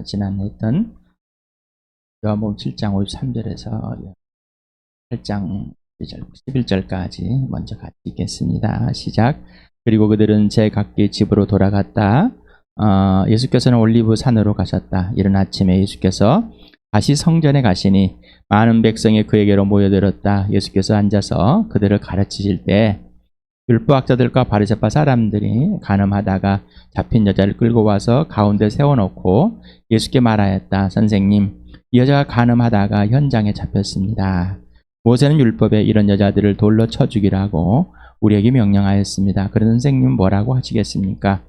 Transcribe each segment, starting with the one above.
지난해 했던 요한복음 7장 53절에서 8장 11절까지 먼저 같이 읽겠습니다. 시작. 그리고 그들은 제각기 집으로 돌아갔다. 예수께서는 올리브 산으로 가셨다. 이른 아침에 예수께서 다시 성전에 가시니 많은 백성이 그에게로 모여들었다. 예수께서 앉아서 그들을 가르치실 때 율법학자들과 바리새파 사람들이 간음하다가 잡힌 여자를 끌고 와서 가운데 세워놓고 예수께 말하였다. 선생님, 이 여자가 간음하다가 현장에 잡혔습니다. 모세는 율법에 이런 여자들을 돌로 쳐 죽이라고 우리에게 명령하였습니다. 그런 선생님 뭐라고 하시겠습니까?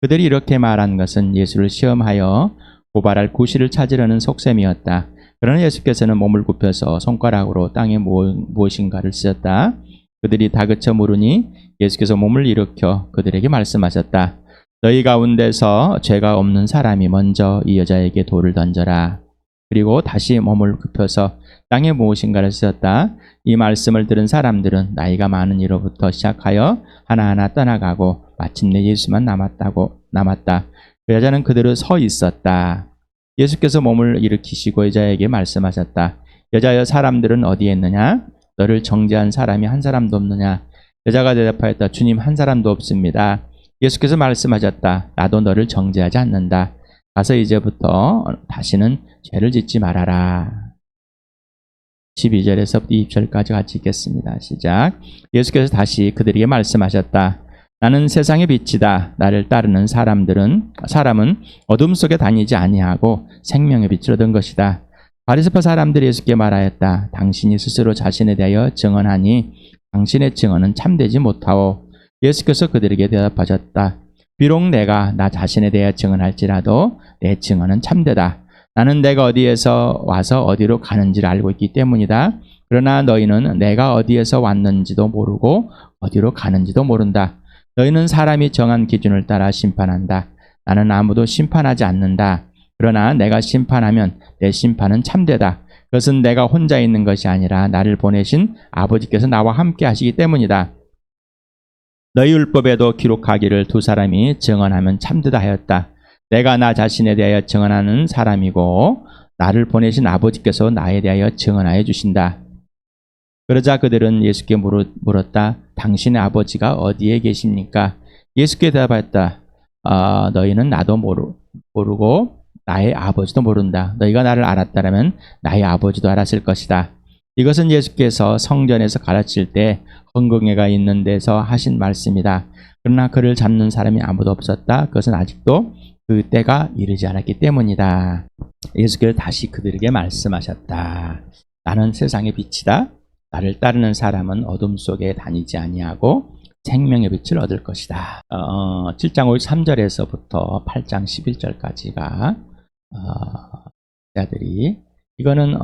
그들이 이렇게 말한 것은 예수를 시험하여 고발할 구실을 찾으려는 속셈이었다. 그러나 예수께서는 몸을 굽혀서 손가락으로 땅에 무엇인가를 쓰셨다. 그들이 다그쳐 물으니 예수께서 몸을 일으켜 그들에게 말씀하셨다. 너희 가운데서 죄가 없는 사람이 먼저 이 여자에게 돌을 던져라. 그리고 다시 몸을 굽혀서 땅에 무엇인가를 쓰셨다. 이 말씀을 들은 사람들은 나이가 많은 이로부터 시작하여 하나하나 떠나가고 마침내 예수만 남았다. 그 여자는 그대로 서 있었다. 예수께서 몸을 일으키시고 여자에게 말씀하셨다. 여자여, 사람들은 어디에 있느냐? 너를 정죄한 사람이 한 사람도 없느냐? 여자가 대답하였다. 주님, 한 사람도 없습니다. 예수께서 말씀하셨다. 나도 너를 정죄하지 않는다. 가서 이제부터 다시는 죄를 짓지 말아라. 12절에서 20절까지 같이 읽겠습니다. 시작. 예수께서 다시 그들에게 말씀하셨다. 나는 세상의 빛이다. 나를 따르는 사람은 어둠 속에 다니지 아니하고 생명의 빛을 얻은 것이다. 바리새파 사람들이 예수께 말하였다. 당신이 스스로 자신에 대하여 증언하니 당신의 증언은 참되지 못하오. 예수께서 그들에게 대답하셨다. 비록 내가 나 자신에 대하여 증언할지라도 내 증언은 참되다. 나는 내가 어디에서 와서 어디로 가는지를 알고 있기 때문이다. 그러나 너희는 내가 어디에서 왔는지도 모르고 어디로 가는지도 모른다. 너희는 사람이 정한 기준을 따라 심판한다. 나는 아무도 심판하지 않는다. 그러나 내가 심판하면 내 심판은 참되다. 그것은 내가 혼자 있는 것이 아니라 나를 보내신 아버지께서 나와 함께 하시기 때문이다. 너희 율법에도 기록하기를 두 사람이 증언하면 참되다 하였다. 내가 나 자신에 대하여 증언하는 사람이고 나를 보내신 아버지께서 나에 대하여 증언하여 주신다. 그러자 그들은 예수께 물었다. 당신의 아버지가 어디에 계십니까? 예수께 대답했다. 너희는 나도 모르고 나의 아버지도 모른다. 너희가 나를 알았다면 나의 아버지도 알았을 것이다. 이것은 예수께서 성전에서 가르칠 때 헌금회가 있는 데서 하신 말씀이다. 그러나 그를 잡는 사람이 아무도 없었다. 그것은 아직도 그 때가 이르지 않았기 때문이다. 예수께서 다시 그들에게 말씀하셨다. 나는 세상의 빛이다. 나를 따르는 사람은 어둠 속에 다니지 아니하고 생명의 빛을 얻을 것이다. 7장 53절에서부터 8장 11절까지가 자들이 이거는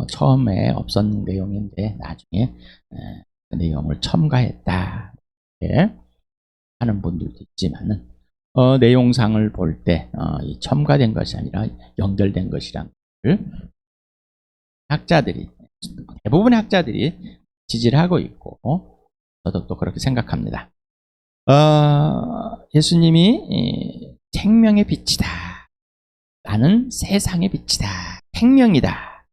처음에 없었는 내용인데 나중에 그 내용을 첨가했다 이렇게 하는 분들도 있지만은 내용상을 볼 때 첨가된 것이 아니라 연결된 것이란 것을 대부분의 학자들이 지지를 하고 있고 저도 또 그렇게 생각합니다. 예수님이 생명의 빛이다. 나는 세상의 빛이다. 생명이다.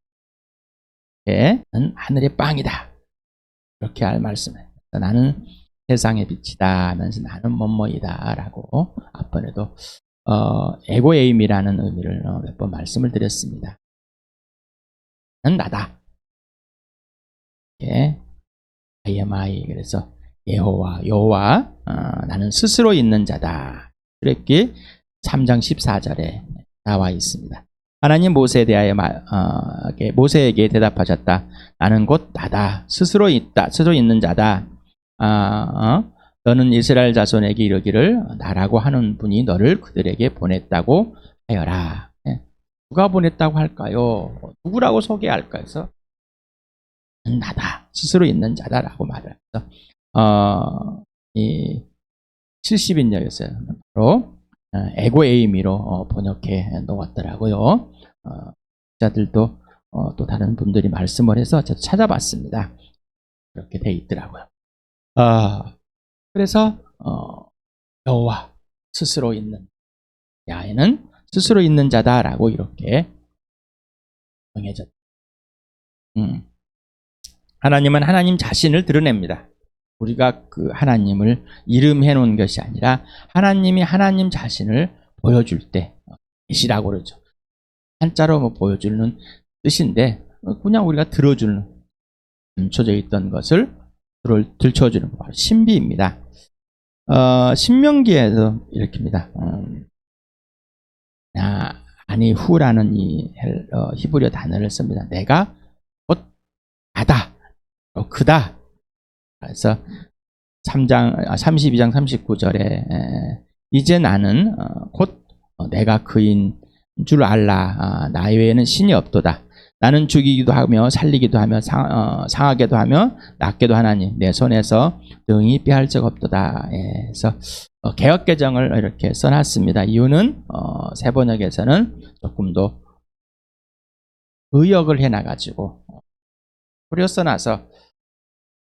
나는 하늘의 빵이다. 그렇게 할 말씀을. 나는 세상의 빛이다 하면서 나는 뭐뭐이다 라고 앞번에도 에고에임이라는 의미를 몇 번 말씀을 드렸습니다. 나는 나다. I am I. 그래서 여호와 나는 스스로 있는 자다. 그랬기 3장 14절에 나와 있습니다. 하나님 모세에게 대답하셨다. 나는 곧 나다. 스스로 있는 자다. 너는 이스라엘 자손에게 이르기를 나라고 하는 분이 너를 그들에게 보냈다고 하여라. 누가 보냈다고 할까요? 누구라고 소개할까요? 그래서 나다. 스스로 있는 자다라고 말을 해서 이 70인역에서는 바로 에고에이미로 번역해 놓았더라고요. 자들도 또 다른 분들이 말씀을 해서 저도 찾아봤습니다. 그렇게 돼 있더라고요. 그래서 여호와 스스로 있는 야에는 스스로 있는 자다라고 이렇게 정해졌다. 하나님은 하나님 자신을 드러냅니다. 우리가 그 하나님을 이름해 놓은 것이 아니라 하나님이 하나님 자신을 보여줄 때 계시라고 그러죠. 한자로 뭐 보여주는 뜻인데 그냥 우리가 들어주는, 감춰져 있던 것을 들춰주는 거, 신비입니다. 신명기에서 이렇게입니다. 아니 후라는 이 히브리어 단어를 씁니다. 내가 곧 나다, 그다. 그래서 32장 39절에 이제 나는 곧 내가 그인 줄 알라. 나 외에는 신이 없도다. 나는 죽이기도 하며 살리기도 하며 상하게도 하며 낫게도 하나니 내 손에서 능히 빼할 적 없도다. 그래서 개역개정을 이렇게 써놨습니다. 이유는 세번역에서는 조금 더 의역을 해놔가지고 뿌려 써놔서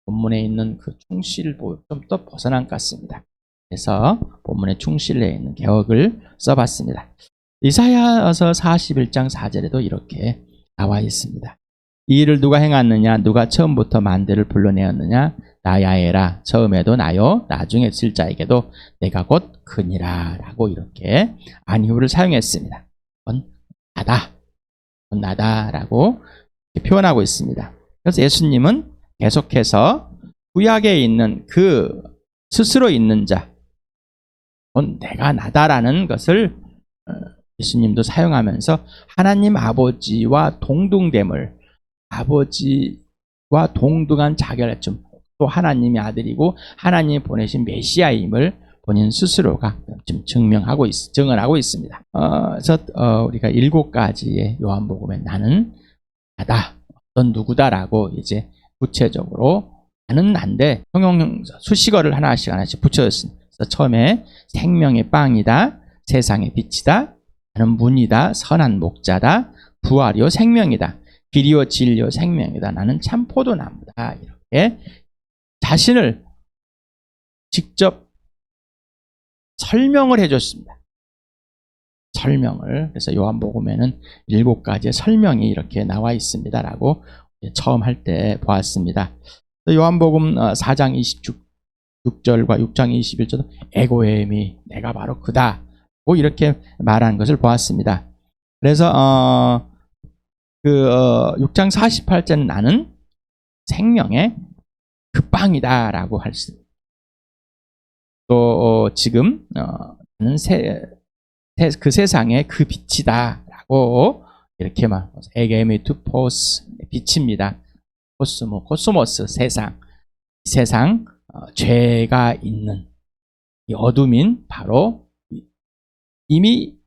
본문에 있는 그 충실을 좀 더 벗어난 것 같습니다. 그래서 본문에 충실에 있는 개역을 써봤습니다. 이사야서 41장 4절에도 이렇게 나와 있습니다. 이 일을 누가 행하느냐? 누가 처음부터 만대를 불러내었느냐? 나야에라. 처음에도 나요, 나중에 쓸 자에게도 내가 곧 그니라. 라고 이렇게 안희후를 사용했습니다. 나다 라고 표현하고 있습니다. 그래서 예수님은 계속해서 구약에 있는 그 스스로 있는 자, 내가 나다라는 것을 예수님도 사용하면서 하나님 아버지와 동등됨을, 아버지와 동등한 자결을 또 하나님의 아들이고 하나님이 보내신 메시아임을 본인 스스로가 지금 증언하고 있습니다. 그래서 우리가 7가지의 요한복음에 나는 나다, 어떤 누구다라고 이제 구체적으로 나는 난데 형용 수식어를 하나씩 붙여줬습니다. 그래서 처음에 생명의 빵이다, 세상의 빛이다, 나는 문이다, 선한 목자다, 부활이요 생명이다, 길이요 진리요 생명이다, 나는 참 포도나무다. 이렇게 자신을 직접 설명을 해줬습니다. 설명을. 그래서 요한복음에는 7가지의 설명이 이렇게 나와 있습니다라고 처음 할 때 보았습니다. 요한복음 4장 26절과 6장 21절도 에고에미, 내가 바로 그다 고 이렇게 말하는 것을 보았습니다. 그래서 6장 48절은 나는 생명의 그 빵이다 라고 할 수 있습니다. 또 지금 나는 그 세상의 그 빛이다 라고 이렇게 말합니다. 에게미 투포스, 빛입니다. 코스모스, 세상. 세상 죄가 있는 이 어둠인 바로 이미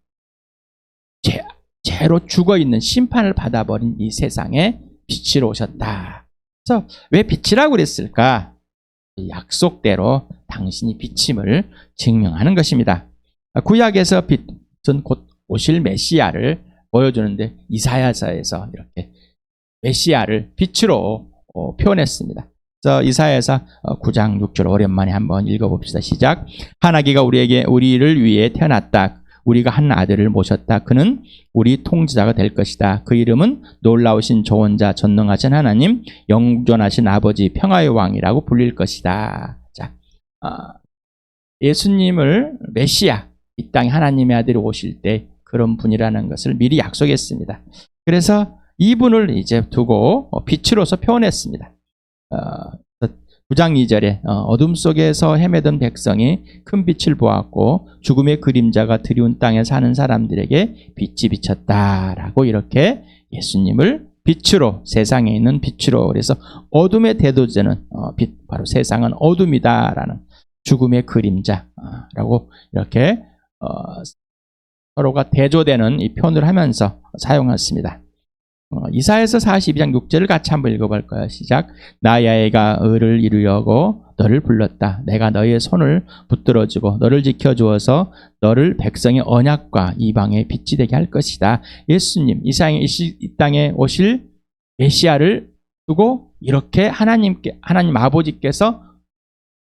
죄로 죽어있는 심판을 받아버린 이 세상에 빛으로 오셨다. 그래서 왜 빛이라고 그랬을까? 약속대로 당신이 빛임을 증명하는 것입니다. 구약에서 빛은 곧 오실 메시아를 보여주는데 이사야서에서 이렇게 메시아를 빛으로 표현했습니다. 그래서 이사야서 9장 6절 오랜만에 한번 읽어봅시다. 시작. 하나님께가 우리를 위해 태어났다. 우리가 한 아들을 모셨다. 그는 우리 통치자가 될 것이다. 그 이름은 놀라우신 조언자, 전능하신 하나님, 영존하신 아버지, 평화의 왕이라고 불릴 것이다. 자, 예수님을 메시아, 이 땅에 하나님의 아들이 오실 때 그런 분이라는 것을 미리 약속했습니다. 그래서 이분을 이제 두고 빛으로서 표현했습니다. 9장 2절에 어둠 속에서 헤매던 백성이 큰 빛을 보았고 죽음의 그림자가 드리운 땅에 사는 사람들에게 빛이 비쳤다라고 이렇게 예수님을 빛으로, 세상에 있는 빛으로, 그래서 어둠의 대도제는 빛, 바로 세상은 어둠이다라는 죽음의 그림자라고 이렇게 서로가 대조되는 이 표현을 하면서 사용했습니다. 이사야서 42장 6절을 같이 한번 읽어볼까요? 시작. 나야에가 의를 이루려고 너를 불렀다. 내가 너의 손을 붙들어주고 너를 지켜주어서 너를 백성의 언약과 이방의 빛이 되게 할 것이다. 예수님, 이 땅에 오실 메시아를 두고 이렇게 하나님 아버지께서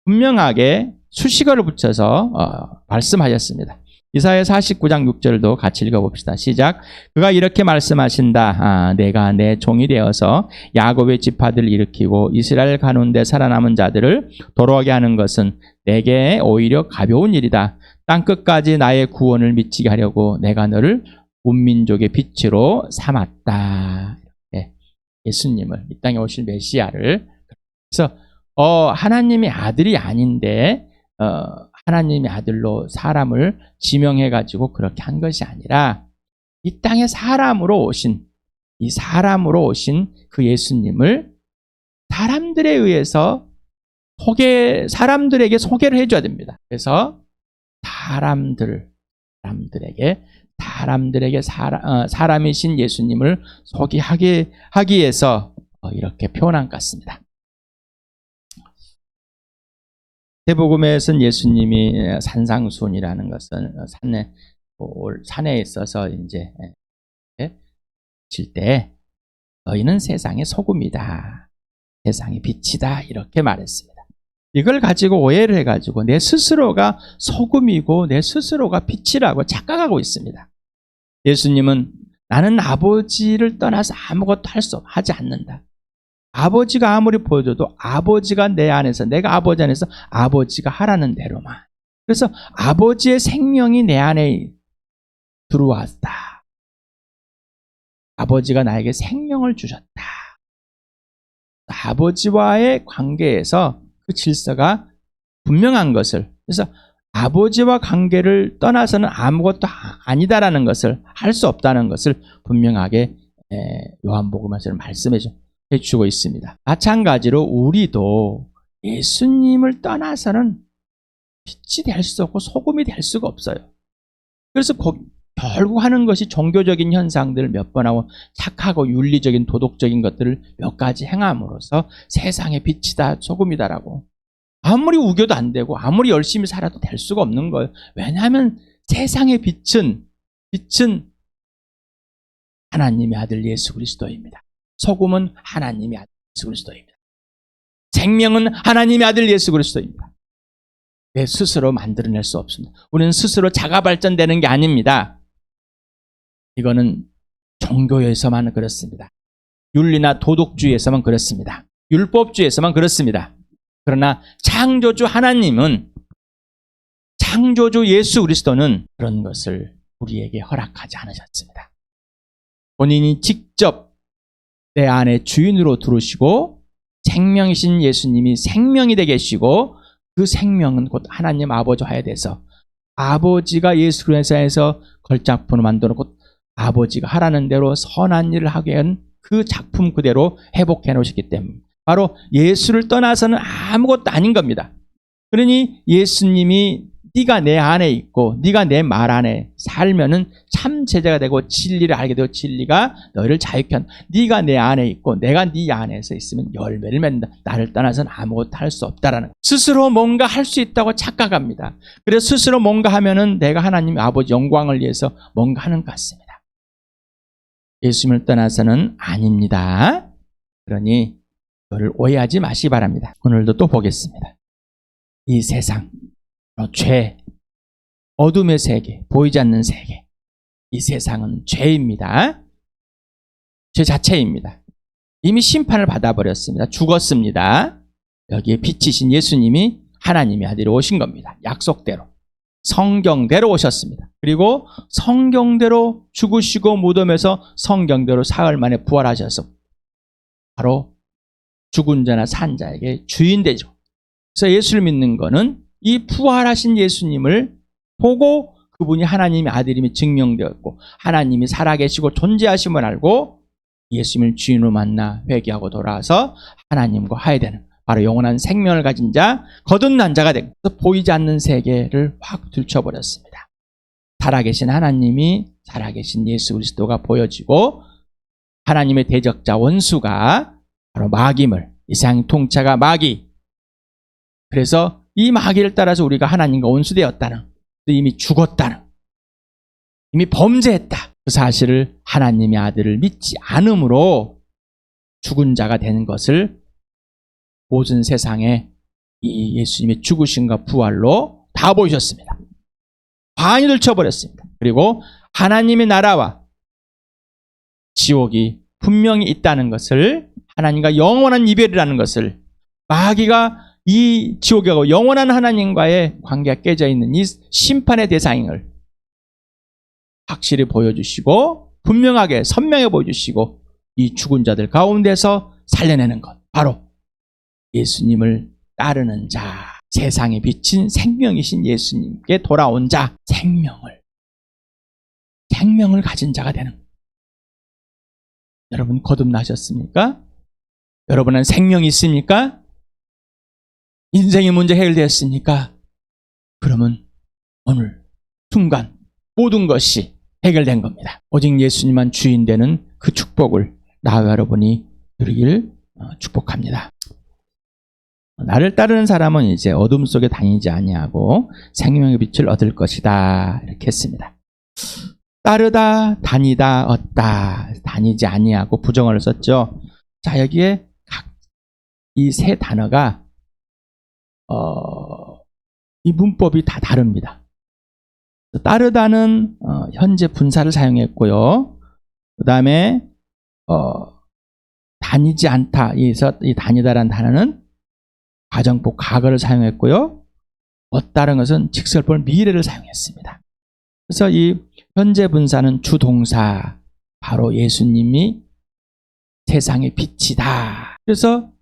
분명하게 수식어를 붙여서 말씀하셨습니다. 이사야 49장 6절도 같이 읽어봅시다. 시작. 그가 이렇게 말씀하신다. 내가 내 종이 되어서 야곱의 지파들을 일으키고 이스라엘 가운데 살아남은 자들을 돌아오게 하는 것은 내게 오히려 가벼운 일이다. 땅끝까지 나의 구원을 미치게 하려고 내가 너를 문민족의 빛으로 삼았다. 예수님을, 이 땅에 오실 메시아를. 그래서 하나님의 아들이 아닌데 하나님의 아들로 사람을 지명해가지고 그렇게 한 것이 아니라 이 땅에 사람으로 오신 그 예수님을 사람들에 의해서 사람들에게 소개를 해줘야 됩니다. 그래서 사람들에게 사람이신 예수님을 소개하기 위해서 이렇게 표현한 것 같습니다. 대복음에서는 예수님이 산상수훈이라는 것은 산에 있어서 이제 질 때 너희는 세상의 소금이다, 세상의 빛이다 이렇게 말했습니다. 이걸 가지고 오해를 해가지고 내 스스로가 소금이고 내 스스로가 빛이라고 착각하고 있습니다. 예수님은 나는 아버지를 떠나서 아무것도 하지 않는다. 아버지가 아무리 보여줘도 아버지가 내 안에서, 내가 아버지 안에서 아버지가 하라는 대로만. 그래서 아버지의 생명이 내 안에 들어왔다. 아버지가 나에게 생명을 주셨다. 아버지와의 관계에서 그 질서가 분명한 것을, 그래서 아버지와 관계를 떠나서는 아무것도 아니다라는 것을, 할 수 없다는 것을 분명하게 요한복음에서는 말씀해 주고 있습니다. 마찬가지로 우리도 예수님을 떠나서는 빛이 될 수 없고 소금이 될 수가 없어요. 그래서 결국 하는 것이 종교적인 현상들을 몇 번 하고 착하고 윤리적인 도덕적인 것들을 몇 가지 행함으로써 세상의 빛이다, 소금이다라고. 아무리 우겨도 안 되고 아무리 열심히 살아도 될 수가 없는 거예요. 왜냐하면 세상의 빛은 하나님의 아들 예수 그리스도입니다. 소금은 하나님의 아들 예수 그리스도입니다. 생명은 하나님의 아들 예수 그리스도입니다. 내 스스로 만들어낼 수 없습니다. 우리는 스스로 자가 발전되는 게 아닙니다. 이거는 종교에서만 그렇습니다. 윤리나 도덕주의에서만 그렇습니다. 율법주의에서만 그렇습니다. 그러나 창조주 하나님은, 창조주 예수 그리스도는 그런 것을 우리에게 허락하지 않으셨습니다. 본인이 직접 내 안에 주인으로 들어오시고 생명이신 예수님이 생명이 되게 계시고 그 생명은 곧 하나님 아버지 하야돼서 아버지가 예수 그리스도에서 걸작품을 만들어 놓고 아버지가 하라는 대로 선한 일을 하게 한 그 작품 그대로 회복해 놓으셨기 때문에 바로 예수를 떠나서는 아무것도 아닌 겁니다. 그러니 예수님이 네가 내 안에 있고 네가 내 말 안에 살면은 참 제자가 되고 진리를 알게 되고 진리가 너희를 자유케 한다. 네가 내 안에 있고 내가 네 안에서 있으면 열매를 맺는다. 나를 떠나서는 아무것도 할 수 없다라는 거. 스스로 뭔가 할 수 있다고 착각합니다. 그래서 스스로 뭔가 하면은 내가 하나님 아버지 영광을 위해서 뭔가 하는 것 같습니다. 예수님을 떠나서는 아닙니다. 그러니 그를 오해하지 마시기 바랍니다. 오늘도 또 보겠습니다. 이 세상, 죄, 어둠의 세계, 보이지 않는 세계, 이 세상은 죄입니다. 죄 자체입니다. 이미 심판을 받아버렸습니다. 죽었습니다. 여기에 빛이신 예수님이 하나님의 아들이 오신 겁니다. 약속대로, 성경대로 오셨습니다. 그리고 성경대로 죽으시고 무덤에서 성경대로 사흘 만에 부활하셔서 바로 죽은 자나 산 자에게 주인 되죠. 그래서 예수를 믿는 것은 이 부활하신 예수님을 보고 그분이 하나님의 아들임이 증명되었고 하나님이 살아계시고 존재하심을 알고 예수님을 주인으로 만나 회개하고 돌아와서 하나님과 화해되는 바로 영원한 생명을 가진 자, 거듭난 자가 되고 보이지 않는 세계를 확 들춰버렸습니다. 살아계신 하나님이 살아계신 예수 그리스도가 보여지고 하나님의 대적자 원수가 바로 마귀물, 이 세상 통치가 마귀. 그래서 이 마귀를 따라서 우리가 하나님과 원수되었다는, 이미 죽었다는, 이미 범죄했다. 그 사실을 하나님의 아들을 믿지 않음으로 죽은 자가 되는 것을 모든 세상에 이 예수님의 죽으심과 부활로 다 보이셨습니다. 반이 들쳐버렸습니다. 그리고 하나님의 나라와 지옥이 분명히 있다는 것을, 하나님과 영원한 이별이라는 것을, 마귀가 이 지옥하고 영원한 하나님과의 관계가 깨져 있는 이 심판의 대상을 확실히 보여주시고 분명하게 선명해 보여주시고 이 죽은 자들 가운데서 살려내는 것, 바로 예수님을 따르는 자, 세상에 비친 생명이신 예수님께 돌아온 자, 생명을 가진 자가 되는 것. 여러분 거듭나셨습니까? 여러분은 생명이 있습니까? 인생의 문제 해결되었습니까? 그러면 오늘 순간 모든 것이 해결된 겁니다. 오직 예수님만 주인 되는 그 축복을 나와 여러분이 누리길 축복합니다. 나를 따르는 사람은 이제 어둠 속에 다니지 아니하고 생명의 빛을 얻을 것이다, 이렇게 했습니다. 따르다, 다니다, 얻다, 다니지 아니하고 부정어를 썼죠. 자, 여기에 이 세 단어가 이 문법이 다 다릅니다. 따르다는 현재 분사를 사용했고요. 그 다음에 다니지 않다, 이 다니다라는 단어는 가정법 과거를 사용했고요. 얻다는 것은 직설법 미래를 사용했습니다. 그래서 이 현재 분사는 주동사, 바로 예수님이 세상의 빛이다. 그래서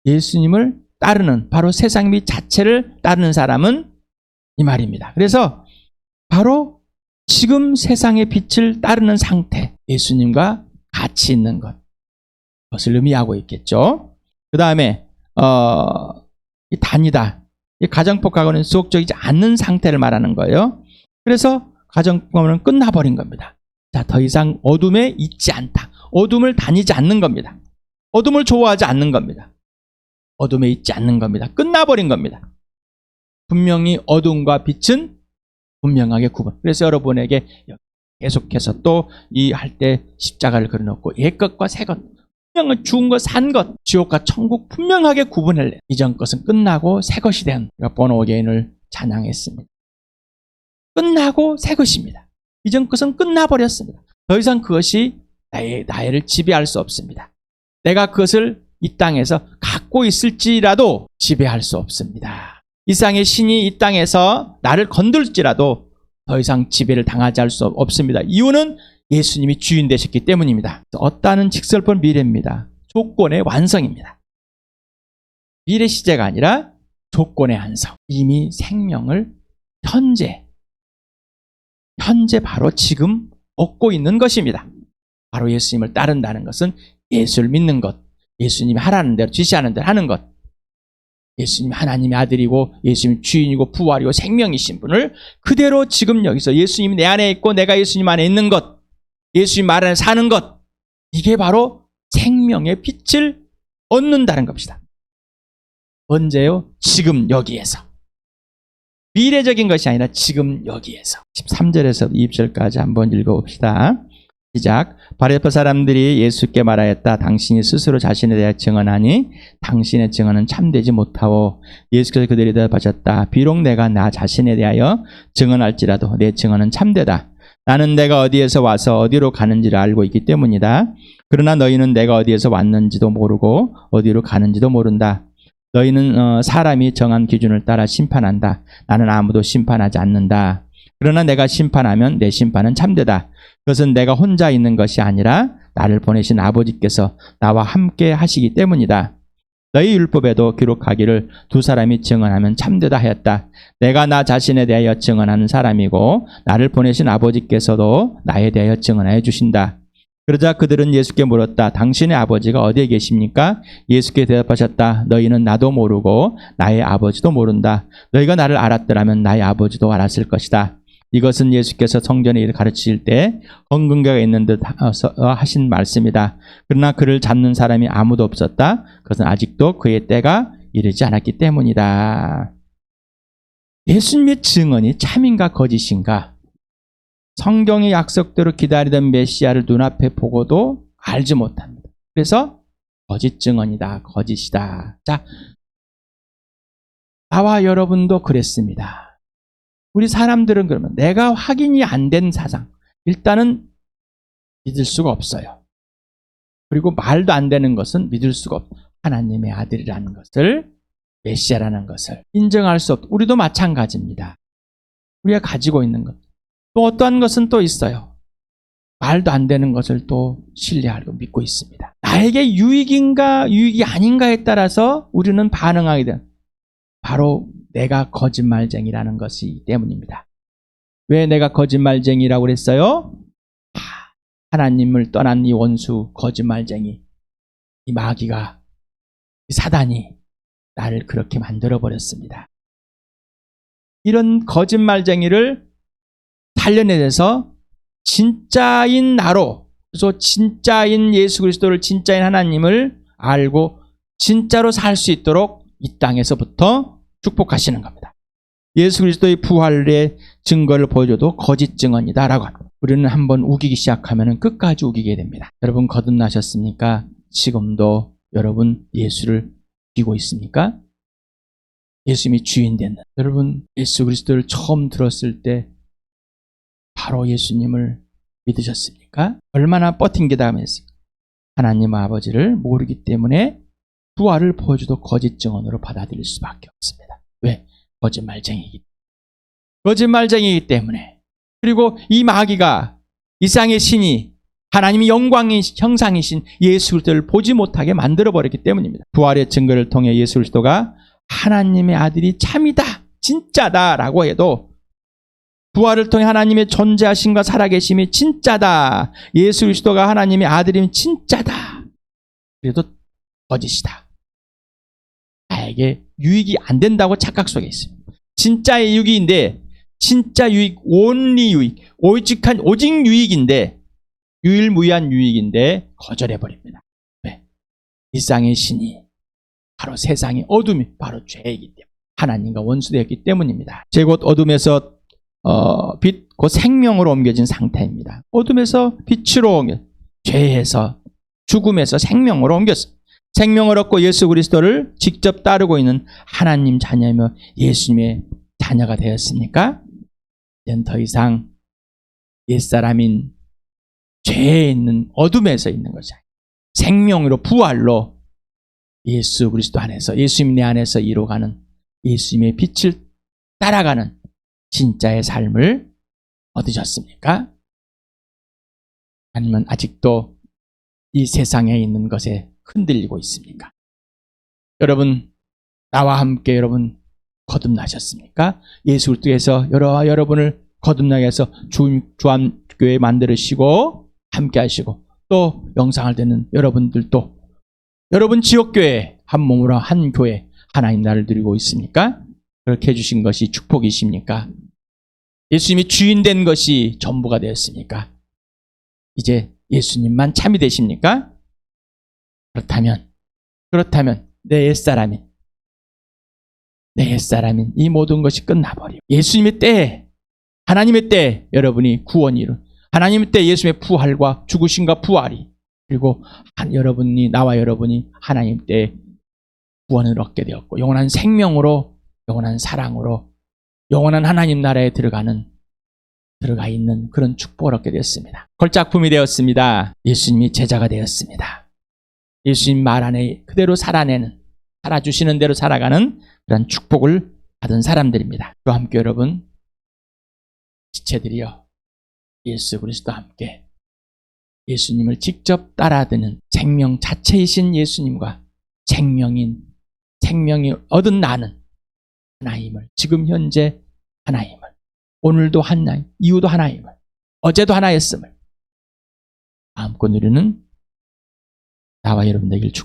예수님을 따르는, 바로 세상 빛 자체를 따르는 사람은 이 말입니다. 그래서 바로 지금 세상의 빛을 따르는 상태, 예수님과 같이 있는 것, 그것을 의미하고 있겠죠. 그 다음에 이 다니다, 이 가정법과는 수옥적이지 않는 상태를 말하는 거예요. 그래서 가정법은 끝나버린 겁니다. 자, 더 이상 어둠에 있지 않다. 어둠을 다니지 않는 겁니다. 어둠을 좋아하지 않는 겁니다. 어둠에 있지 않는 겁니다. 끝나버린 겁니다. 분명히 어둠과 빛은 분명하게 구분. 그래서 여러분에게 계속해서 또 이 할 때 십자가를 그려놓고 옛것과 새것, 분명히 죽은 것, 산 것, 지옥과 천국 분명하게 구분을 내. 이전 것은 끝나고 새 것이 된, 본어게인을 찬양했습니다. 끝나고 새 것입니다. 이전 것은 끝나버렸습니다. 더 이상 그것이 나를 지배할 수 없습니다. 내가 그것을 이 땅에서 갖고 있을지라도 지배할 수 없습니다. 이 세상의 신이 이 땅에서 나를 건들지라도 더 이상 지배를 당하지 할 수 없습니다. 이유는 예수님이 주인 되셨기 때문입니다. 얻다는 직설법 미래입니다. 조건의 완성입니다. 미래 시제가 아니라 조건의 완성. 이미 생명을 현재 바로 지금 얻고 있는 것입니다. 바로 예수님을 따른다는 것은 예수를 믿는 것, 예수님이 하라는 대로 지시하는 대로 하는 것, 예수님이 하나님의 아들이고 예수님이 주인이고 부활이고 생명이신 분을 그대로 지금 여기서 예수님이 내 안에 있고 내가 예수님 안에 있는 것, 예수님 말 안에 사는 것, 이게 바로 생명의 빛을 얻는다는 것이다. 언제요? 지금 여기에서. 미래적인 것이 아니라 지금 여기에서. 13절에서 20절까지 한번 읽어봅시다. 시작. 바로 옆에 사람들이 예수께 말하였다. 당신이 스스로 자신에 대해 증언하니 당신의 증언은 참되지 못하오. 예수께서 그들이 대답하셨다. 비록 내가 나 자신에 대하여 증언할지라도 내 증언은 참되다. 나는 내가 어디에서 와서 어디로 가는지를 알고 있기 때문이다. 그러나 너희는 내가 어디에서 왔는지도 모르고 어디로 가는지도 모른다. 너희는 사람이 정한 기준을 따라 심판한다. 나는 아무도 심판하지 않는다. 그러나 내가 심판하면 내 심판은 참되다. 그것은 내가 혼자 있는 것이 아니라 나를 보내신 아버지께서 나와 함께 하시기 때문이다. 너희 율법에도 기록하기를 두 사람이 증언하면 참되다 하였다. 내가 나 자신에 대하여 증언하는 사람이고 나를 보내신 아버지께서도 나에 대하여 증언하여 주신다. 그러자 그들은 예수께 물었다. 당신의 아버지가 어디에 계십니까? 예수께 대답하셨다. 너희는 나도 모르고 나의 아버지도 모른다. 너희가 나를 알았더라면 나의 아버지도 알았을 것이다. 이것은 예수께서 성전에 가르치실 때 헌금궤가 있는 듯 하신 말씀이다. 그러나 그를 잡는 사람이 아무도 없었다. 그것은 아직도 그의 때가 이르지 않았기 때문이다. 예수님의 증언이 참인가 거짓인가? 성경의 약속대로 기다리던 메시아를 눈앞에 보고도 알지 못합니다. 그래서 거짓 증언이다, 거짓이다. 자, 나와 여러분도 그랬습니다. 우리 사람들은 그러면 내가 확인이 안 된 사상, 일단은 믿을 수가 없어요. 그리고 말도 안 되는 것은 믿을 수가 없어요. 하나님의 아들이라는 것을, 메시아라는 것을 인정할 수 없고, 우리도 마찬가지입니다. 우리가 가지고 있는 것. 또 어떠한 것은 또 있어요. 말도 안 되는 것을 또 신뢰하고 믿고 있습니다. 나에게 유익인가 유익이 아닌가에 따라서 우리는 반응하게 된, 바로 내가 거짓말쟁이라는 것이기 때문입니다. 왜 내가 거짓말쟁이라고 그랬어요? 하나님을 떠난 이 원수, 거짓말쟁이, 이 마귀가, 이 사단이 나를 그렇게 만들어버렸습니다. 이런 거짓말쟁이를 살려내서 진짜인 나로, 그래서 진짜인 예수 그리스도를, 진짜인 하나님을 알고 진짜로 살 수 있도록 이 땅에서부터 축복하시는 겁니다. 예수 그리스도의 부활의 증거를 보여줘도 거짓 증언이다라고 합니다. 우리는 한번 우기기 시작하면 끝까지 우기게 됩니다. 여러분 거듭나셨습니까? 지금도 여러분 예수를 믿고 있습니까? 예수님이 주인 되는, 여러분 예수 그리스도를 처음 들었을 때 바로 예수님을 믿으셨습니까? 얼마나 버틴게다면서 하나님 아버지를 모르기 때문에 부활을 보여줘도 거짓 증언으로 받아들일 수밖에 없습니다. 왜? 거짓말쟁이이기 때문에. 그리고 이 마귀가, 이 세상의 신이 하나님의 영광의 형상이신 예수 그리스도를 보지 못하게 만들어버렸기 때문입니다. 부활의 증거를 통해 예수 그리스도가 하나님의 아들이 참이다, 진짜다라고 해도, 부활을 통해 하나님의 존재하심과 살아계심이 진짜다, 예수 그리스도가 하나님의 아들이면 진짜다, 그래도 거짓이다, 나에게 유익이 안 된다고 착각 속에 있습니다. 진짜의 유익인데, 진짜 유익, 온리 유익, 오직 유익인데, 유일무이한 유익인데 거절해버립니다. 왜? 이 세상의 신이 바로 세상의 어둠이 바로 죄이기 때문에, 하나님과 원수되었기 때문입니다. 죄 곧 어둠에서 빛 곧 생명으로 옮겨진 상태입니다. 어둠에서 빛으로 옮겨, 죄에서, 죽음에서 생명으로 옮겼어요. 생명을 얻고 예수 그리스도를 직접 따르고 있는 하나님 자녀이며 예수님의 자녀가 되었습니까? 이젠 더 이상 옛사람인 죄에 있는 어둠에서 있는 것이 아니라 생명으로, 부활로 예수 그리스도 안에서, 예수님 내 안에서 이루어가는 예수님의 빛을 따라가는 진짜의 삶을 얻으셨습니까? 아니면 아직도 이 세상에 있는 것에 흔들리고 있습니까? 여러분, 나와 함께 여러분 거듭나셨습니까? 예수 그리스도에서 여러분을 거듭나게 해서 주암교회 만들으시고 함께 하시고, 또 영상을 듣는 여러분들도 여러분 지역교회 한 몸으로 한 교회 하나님 나를 누리고 있습니까? 그렇게 해주신 것이 축복이십니까? 예수님이 주인 된 것이 전부가 되었습니까? 이제 예수님만 참이 되십니까? 그렇다면 내 옛사람인 이 모든 것이 끝나버리고 예수님의 때에, 하나님의 때에 여러분이 구원이 이룬, 하나님의 때에 예수님의 부활과 죽으심과 부활이, 그리고 여러분이, 나와 여러분이 하나님 때에 구원을 얻게 되었고 영원한 생명으로, 영원한 사랑으로, 영원한 하나님 나라에 들어가 있는 그런 축복을 얻게 되었습니다. 걸작품이 되었습니다. 예수님이 제자가 되었습니다. 예수님 말 안에 그대로 살아주시는 대로 살아가는 그런 축복을 받은 사람들입니다. 저와 함께 여러분, 지체들이여, 예수 그리스도와 함께 예수님을 직접 따라드는 생명 자체이신 예수님과 생명이 얻은 나는 하나님을, 지금 현재 하나님을, 오늘도 하나님, 이후도 하나님을, 어제도 하나였음을 마음껏 누리는 나와 여러분 되길 축복합니다.